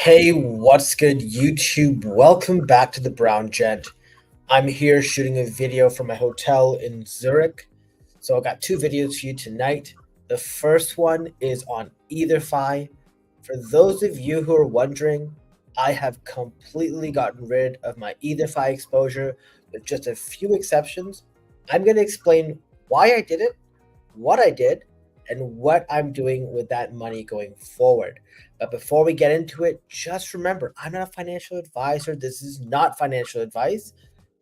Hey, what's good, YouTube? Welcome back to the Brown Gent. I'm here shooting a video from my hotel in Zurich. So I got two videos for you tonight. The first one is on EtherFi. For those of you who are wondering, I have completely gotten rid of my EtherFi exposure with just a few exceptions. I'm going to explain why I did it, what I did, and what I'm doing with that money going forward. But before we get into it, just remember, I'm not a financial advisor. This is not financial advice.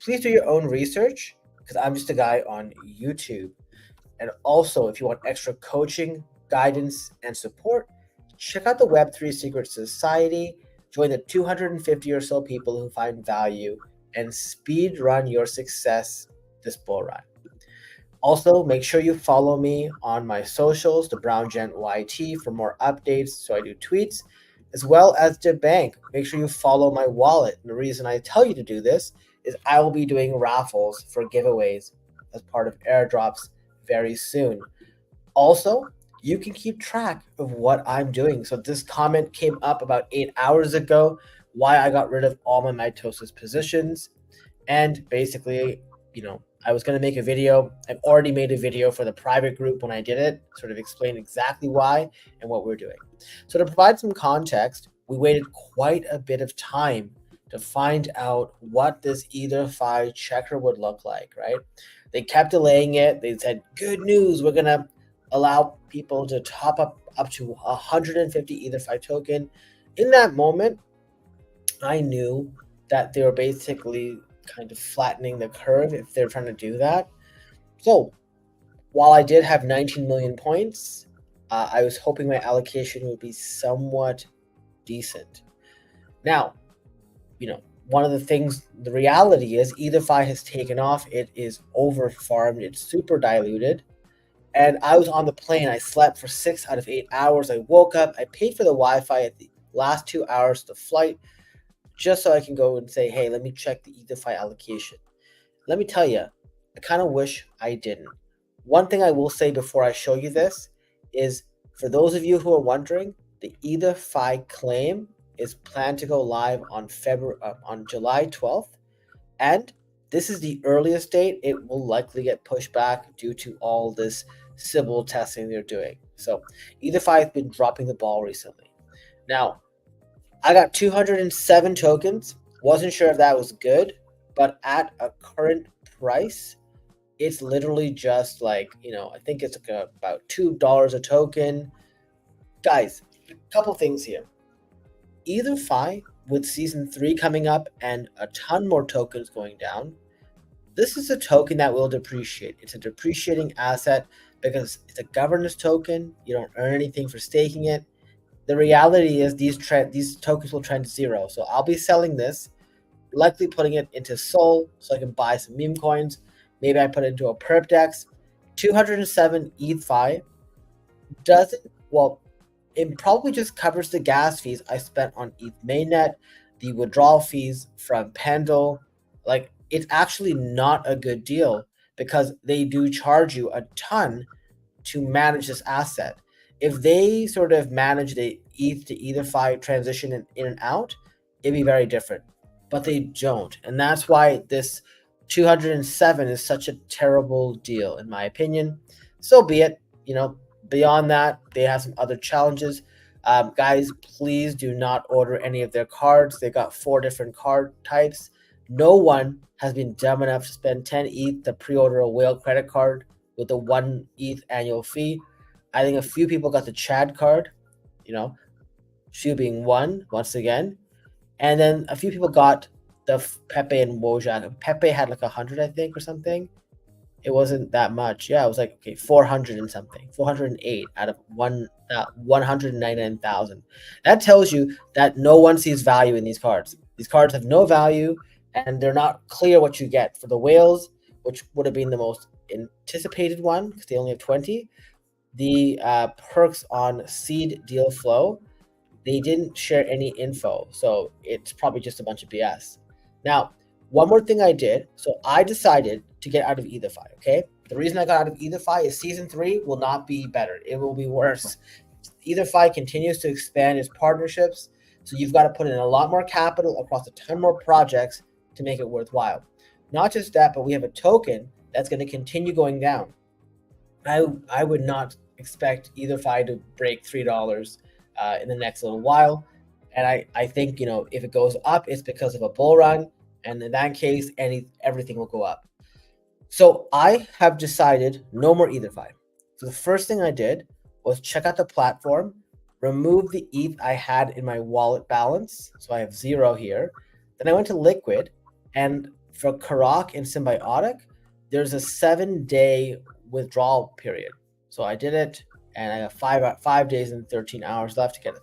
Please do your own research because I'm just a guy on YouTube. And also, if you want extra coaching, guidance, and support, check out the Web3 Secret Society. Join the 250 or so people who find value and speed run your success this bull run. Also, make sure you follow me on my socials, the Brown Gent YT, for more updates. So I do tweets, as well as the bank. Make sure you follow my wallet. And the reason I tell you to do this is I will be doing raffles for giveaways as part of airdrops very soon. Also, you can keep track of what I'm doing. So this comment came up about 8 hours ago, why I got rid of all my Mitosis positions. And basically, I was going to make a video. I've already made a video for the private group when I did it, sort of explain exactly why and what we're doing. So to provide some context, we waited quite a bit of time to find out what this EtherFi checker would look like, right? They kept delaying it. They said, good news, we're going to allow people to top up to 150 EtherFi token. In that moment, I knew that they were basically kind of flattening the curve if they're trying to do that. So while I did have 19 million points, I was hoping my allocation would be somewhat decent. Now, one of the things, the reality is EtherFi has taken off. It is over farmed. It's super diluted. And I was on the plane. I slept for 6 out of 8 hours. I woke up. I paid for the Wi-Fi at the last 2 hours of the flight, just so I can go and say, hey, let me check the EtherFi allocation. Let me tell you, I kind of wish I didn't. One thing I will say before I show you this is, for those of you who are wondering, the EtherFi claim is planned to go live on July 12th. And this is the earliest date. It will likely get pushed back due to all this Sybil testing they're doing. So EtherFi has been dropping the ball recently. Now, I got 207 tokens. Wasn't sure if that was good, but at a current price, it's literally just like, I think it's like about $2 a token. Guys, a couple things here. EtherFi, with season 3 coming up and a ton more tokens going down, this is a token that will depreciate. It's a depreciating asset because it's a governance token. You don't earn anything for staking it. The reality is these tokens will trend to zero. So I'll be selling this, likely putting it into Sol so I can buy some meme coins. Maybe I put it into a perp dex. 207 ETHFi it probably just covers the gas fees I spent on ETH mainnet, the withdrawal fees from Pendle. Like, it's actually not a good deal because they do charge you a ton to manage this asset. If they sort of manage the ETH to EtherFi transition in and out, it'd be very different. But they don't. And that's why this 207 is such a terrible deal, in my opinion. So be it. Beyond that, they have some other challenges. Guys, please do not order any of their cards. They got 4 different card types. No one has been dumb enough to spend 10 ETH to pre-order a whale credit card with a 1 ETH annual fee. I think a few people got the Chad card, Shu being one, once again. And then a few people got the Pepe and Wojak. Pepe had like 100, I think, or something. It wasn't that much. Yeah, it was like, 400 and something. 408 out of 199,000. That tells you that no one sees value in these cards. These cards have no value, and they're not clear what you get. For the whales, which would have been the most anticipated one, because they only have 20, the perks on seed deal flow, they didn't share any info. So it's probably just a bunch of BS. Now, one more thing I did. So I decided to get out of EtherFi, okay? The reason I got out of EtherFi is season 3 will not be better. It will be worse. EtherFi continues to expand its partnerships. So you've got to put in a lot more capital across a ton more projects to make it worthwhile. Not just that, but we have a token that's going to continue going down. I would not expect EtherFi to break $3 in the next little while. And I think, if it goes up, it's because of a bull run. And in that case, everything will go up. So I have decided no more EtherFi. So the first thing I did was check out the platform, remove the ETH I had in my wallet balance. So I have 0 here. Then I went to Liquid, and for Karak and Symbiotic, there's a 7-day withdrawal period. So I did it, and I have 5 days and 13 hours left to get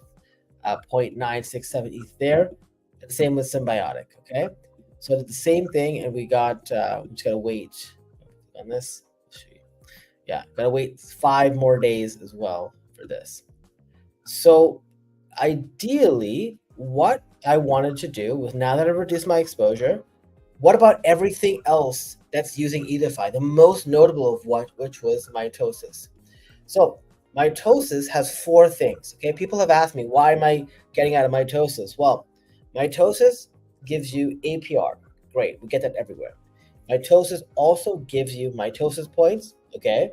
a 0.967 ETH there. And the same with Symbiotic, okay? So I did the same thing, and we just gotta wait on this. Yeah, gotta wait 5 more days as well for this. So ideally, what I wanted to do was, now that I've reduced my exposure, what about everything else that's using EtherFi? The most notable of which was Mitosis. So Mitosis has 4 things. Okay, people have asked me, why am I getting out of Mitosis? Well, Mitosis gives you APR. Great, we get that everywhere. Mitosis also gives you Mitosis points. Okay,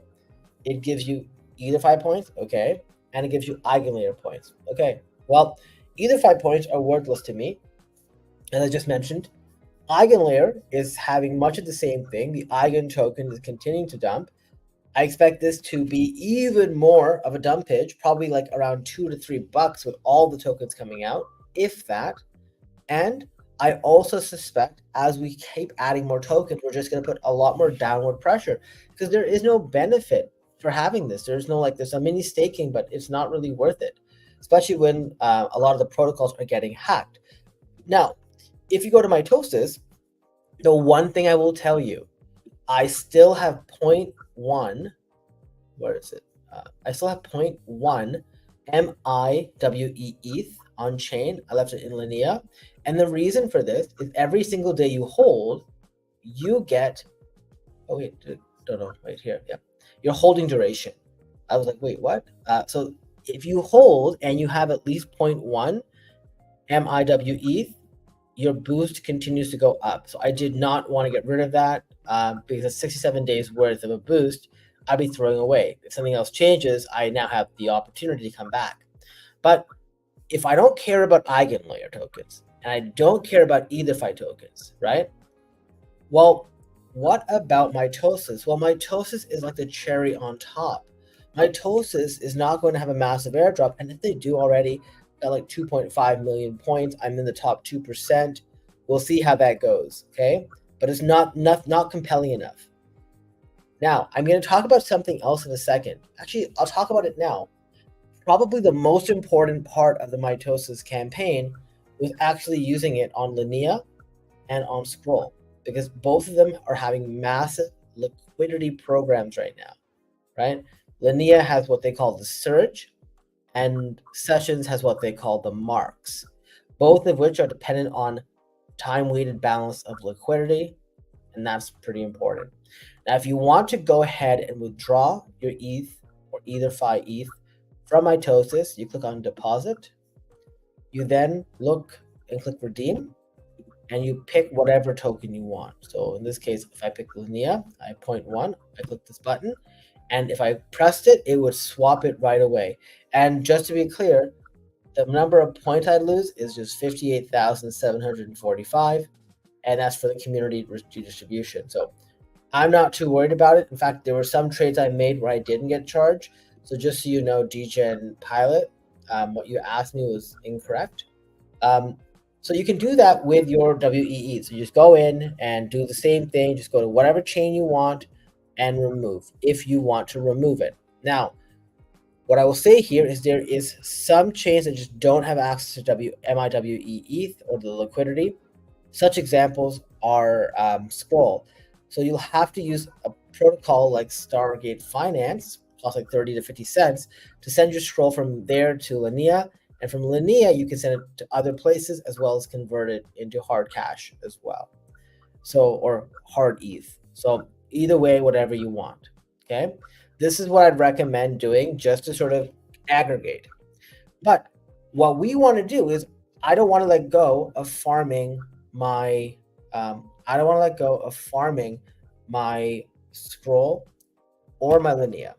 it gives you EtherFi points. Okay, and it gives you Eigenlayer points. Okay, well, EtherFi points are worthless to me, as I just mentioned. Eigenlayer is having much of the same thing. The Eigen token is continuing to dump. I expect this to be even more of a dumpage, probably like around $2 to $3 with all the tokens coming out, if that. And I also suspect as we keep adding more tokens, we're just going to put a lot more downward pressure, because there is no benefit for having this. There's a mini staking, but it's not really worth it, especially when a lot of the protocols are getting hacked. Now, if you go to Mitosis, the one thing I will tell you, I still have 0.1. Where is it? I still have 0.1 MIWE ETH on chain. I left it in Linea. And the reason for this is every single day you hold, you get, right here. Yeah. Your holding duration. I was like, wait, what? So if you hold and you have at least 0.1 MIWE ETH, your boost continues to go up. So I did not want to get rid of that because it's 67 days worth of a boost I'd be throwing away. If something else changes, I now have the opportunity to come back. But if I don't care about Eigenlayer tokens, and I don't care about EtherFi tokens, right? Well, what about Mitosis? Well, Mitosis is like the cherry on top. Mitosis is not going to have a massive airdrop, and if they do already, got like 2.5 million points. I'm in the top 2%. We'll see how that goes, okay? But it's not compelling enough. Now, I'm going to talk about something else in a second. Actually, I'll talk about it now. Probably the most important part of the Mitosis campaign was actually using it on Linea and on Scroll, because both of them are having massive liquidity programs right now, right? Linea has what they call the surge, and Sessions has what they call the marks, both of which are dependent on time-weighted balance of liquidity, and that's pretty important. Now, if you want to go ahead and withdraw your ETH or EtherFi ETH from Mitosis, you click on Deposit. You then look and click Redeem, and you pick whatever token you want. So in this case, if I pick Linea, I have 0.1, I click this button, and if I pressed it, it would swap it right away. And just to be clear, the number of points I'd lose is just 58,745, and that's for the community redistribution. So I'm not too worried about it. In fact, there were some trades I made where I didn't get charged. So just so you know, DGen Pilot, what you asked me was incorrect. So you can do that with your WEE. So you just go in and do the same thing. Just go to whatever chain you want and remove, if you want to remove it. Now, what I will say here is there is some chains that just don't have access to MIWE ETH or the liquidity. Such examples are Scroll. So you'll have to use a protocol like Stargate Finance, costs like 30 to 50 cents, to send your Scroll from there to Linea. And from Linea, you can send it to other places as well as convert it into hard cash as well. So, or hard ETH. So either way, whatever you want, okay? This is what I'd recommend doing just to sort of aggregate. But what we want to do is I don't want to let go of farming my I don't want to let go of farming my scroll or my Linea.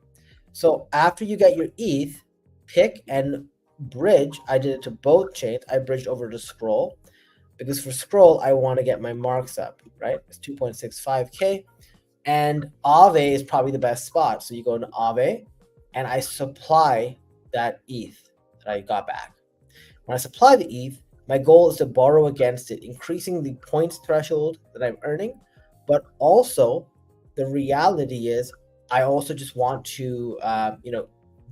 So after you get your ETH, pick and bridge. I did it to both chains. I bridged over to scroll because for scroll I want to get my marks up, right? It's 2.65k, and Aave is probably the best spot. So you go into Aave, and I supply that ETH that I got back. When I supply the ETH, my goal is to borrow against it, increasing the points threshold that I'm earning. But also, the reality is, I also just want to,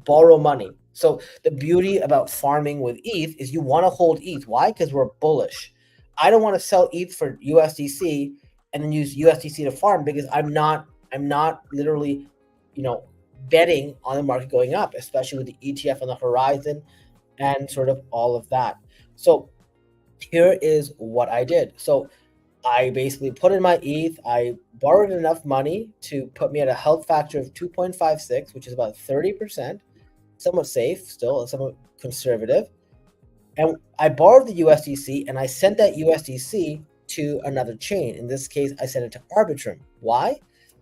borrow money. So the beauty about farming with ETH is you want to hold ETH. Why? Because we're bullish. I don't want to sell ETH for USDC and then use USDC to farm because I'm not literally, betting on the market going up, especially with the ETF on the horizon and sort of all of that. So here is what I did. So I basically put in my ETH. I borrowed enough money to put me at a health factor of 2.56, which is about 30%, somewhat safe still, somewhat conservative. And I borrowed the USDC and I sent that USDC to another chain. In this case, I sent it to Arbitrum. Why?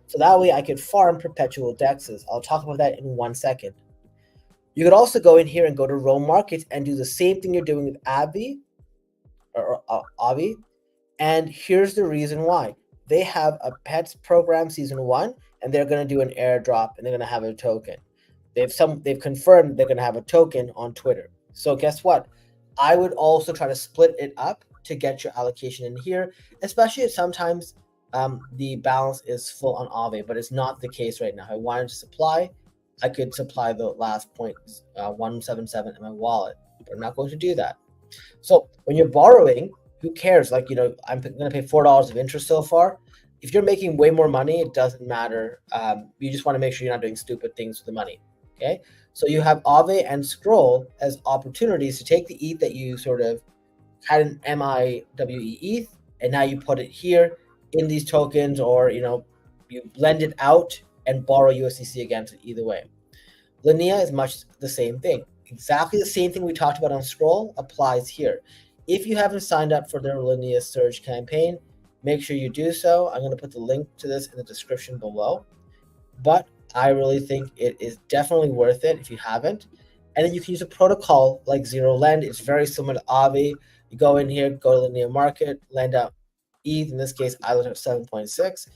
So that way I could farm perpetual dexes. I'll talk about that in 1 second. You could also go in here and go to Roam Markets and do the same thing you're doing with Aave or Aave. And here's the reason why. They have a pets program season 1, and they're going to do an airdrop, and they're going to have a token. They've confirmed they're going to have a token on Twitter. So guess what? I would also try to split it up to get your allocation in here, especially if sometimes the balance is full on Aave, but it's not the case right now. I wanted to supply. I could supply the last point 177 in my wallet, but I'm not going to do that. So when you're borrowing, who cares? Like, I'm going to pay $4 of interest so far. If you're making way more money, it doesn't matter. You just want to make sure you're not doing stupid things with the money. Okay. So you have Aave and Scroll as opportunities to take the ETH that you sort of had an MIWE ETH, and now you put it here in these tokens, or, you blend it out and borrow USDC against it either way. Linea is much the same thing. Exactly the same thing we talked about on Scroll applies here. If you haven't signed up for their Linea Surge campaign, make sure you do so. I'm going to put the link to this in the description below. But I really think it is definitely worth it if you haven't. And then you can use a protocol like Zero Lend. It's very similar to Aave. You go in here, go to Linea Market, lend out ETH. In this case, I lent out 7.6.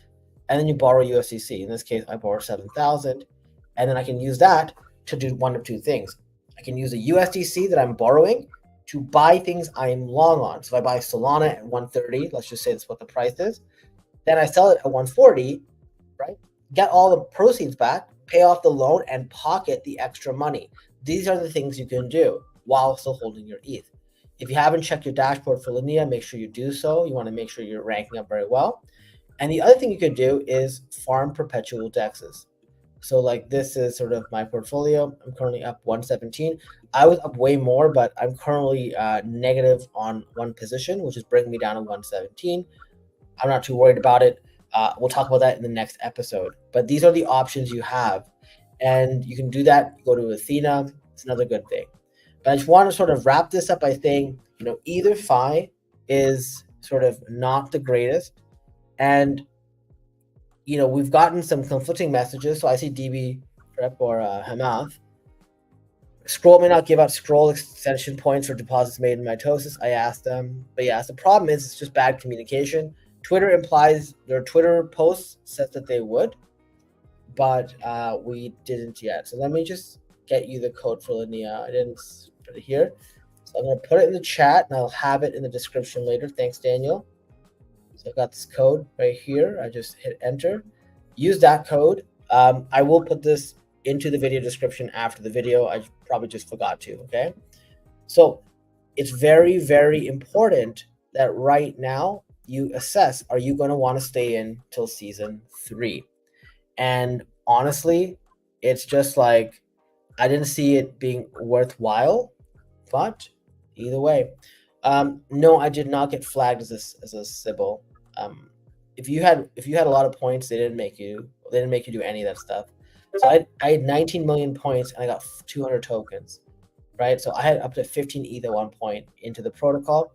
And then you borrow USDC. In this case, I borrow 7,000. And then I can use that to do one of two things. I can use the USDC that I'm borrowing to buy things I'm long on. So if I buy Solana at 130, let's just say that's what the price is, then I sell it at 140, right? Get all the proceeds back, pay off the loan, and pocket the extra money. These are the things you can do while still holding your ETH. If you haven't checked your dashboard for Linea, make sure you do so. You want to make sure you're ranking up very well. And the other thing you could do is farm perpetual dexes. So like this is sort of my portfolio. I'm currently up 117. I was up way more, but I'm currently negative on one position, which is bringing me down to 117. I'm not too worried about it. We'll talk about that in the next episode. But these are the options you have. And you can do that. Go to Ethena. It's another good thing. But I just want to sort of wrap this up by saying, EtherFi is sort of not the greatest. And, we've gotten some conflicting messages. So I see DB Prep or Hamath. Scroll may not give out scroll extension points for deposits made in Mitosis. I asked them. But yes, the problem is it's just bad communication. Twitter implies their Twitter post says that they would, but we didn't yet. So let me just get you the code for Linea. I didn't put it here. So I'm going to put it in the chat, and I'll have it in the description later. Thanks, Daniel. So I've got this code right here. I just hit enter. Use that code. I will put this into the video description after the video. I probably just forgot to, okay? So it's very, very important that right now you assess, are you going to want to stay in till season 3? And honestly, it's just like, I didn't see it being worthwhile, but either way. No, I did not get flagged as a Sybil. If you had a lot of points, they didn't make you do any of that stuff. So I had 19 million points and I got 200 tokens. right? So I had up to 15 ETH at one point into the protocol.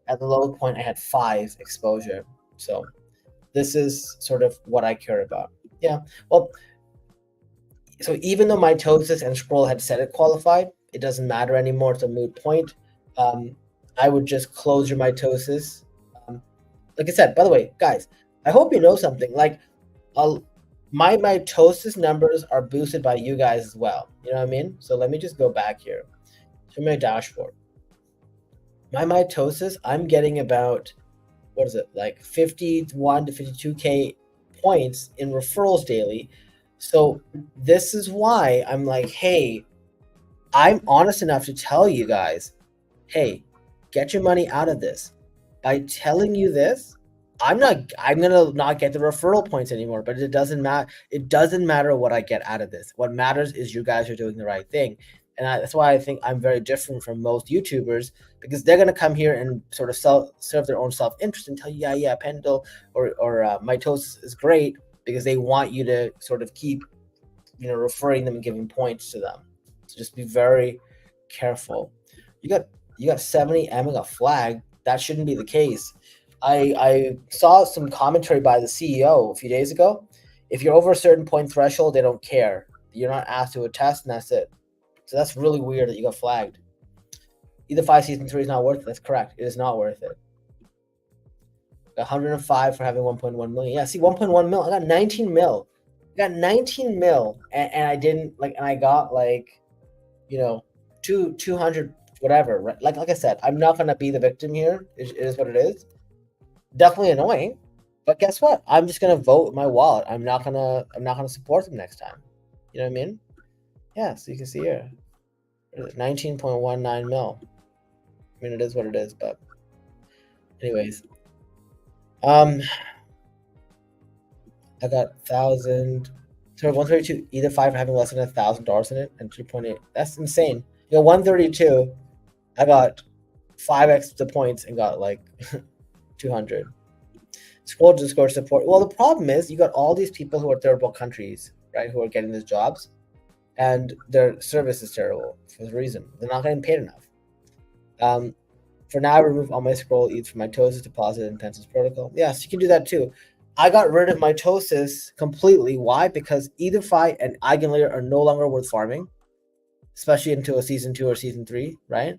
At the low point, I had 5 exposure. So this is sort of what I care about. Yeah. Well, so even though Mitosis and Scroll had said it qualified, it doesn't matter anymore. It's a moot point. I would just close your Mitosis. Like I said, by the way, guys, I hope you know something. Like, my Mitosis numbers are boosted by you guys as well. You know what I mean? So let me just go back here to my dashboard. My Mitosis, I'm getting about, what is it, like 51 to 52K points in referrals daily. So this is why I'm like, hey, I'm honest enough to tell you guys, hey, get your money out of this. By telling you this, I'm gonna not get the referral points anymore, but it doesn't matter. It doesn't matter what I get out of this. What matters is you guys are doing the right thing. And that's why I think I'm very different from most YouTubers, because they're gonna come here and sort of serve their own self-interest and tell you, yeah, Pendle or Mitosis is great, because they want you to sort of keep, referring them and giving points to them. So just be very careful. You got 70 M and got flagged. That shouldn't be the case. I saw some commentary by the CEO a few days ago. If you're over a certain point threshold, they don't care. You're not asked to attest, and that's it. So that's really weird that you got flagged. EtherFi Season 3 is not worth it. That's correct. It is not worth it. Got 105 for having 1.1 million. Yeah, see, 1.1 mil. I got 19 mil. I got 19 mil, and I didn't, and I got 200 whatever. Right? Like I said, I'm not gonna be the victim here. It is what it is. Definitely annoying, but guess what? I'm just gonna vote with my wallet. I'm not gonna support them next time. You know what I mean? Yeah. So you can see here, 19.19 mil. I mean, it is what it is. But anyways, I got 1,000. So 132 EtherFi for having less than $1,000 in it, and 2.8. That's insane. 132. I got 5x the points and got 200. Scroll Discord support. Well, the problem is you got all these people who are third world countries, right, who are getting these jobs, and their service is terrible for the reason they're not getting paid enough. For now, I remove all my Scroll ETH from Mitosis deposit and Pence's protocol. Yes, you can do that too. I got rid of Mitosis completely. Why? Because EtherFi and Eigenlayer are no longer worth farming, especially into a season 2 or season 3, right?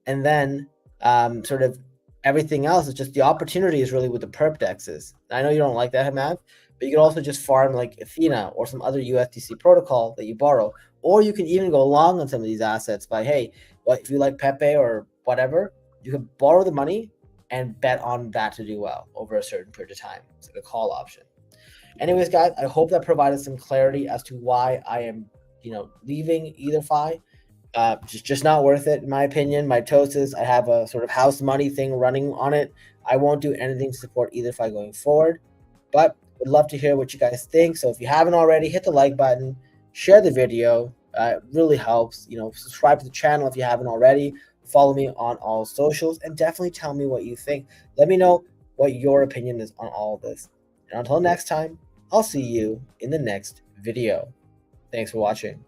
And then sort of everything else is just the opportunity is really with the perp dexes. I know you don't like that, Mav, but you can also just farm like Ethena or some other USDC protocol that you borrow, or you can even go long on some of these assets by, hey, well, if you like Pepe or whatever, you can borrow the money and bet on that to do well over a certain period of time. It's like a call option. Anyways, guys, I hope that provided some clarity as to why I am, leaving EtherFi. Just not worth it, in my opinion. Mitosis, I have a sort of house money thing running on it. I won't do anything to support EtherFi going forward, but would love to hear what you guys think. So if you haven't already, hit the like button, share the video. It really helps. Subscribe to the channel if you haven't already. Follow me on all socials, and definitely tell me what you think. Let me know what your opinion is on all of this. And until next time, I'll see you in the next video. Thanks for watching.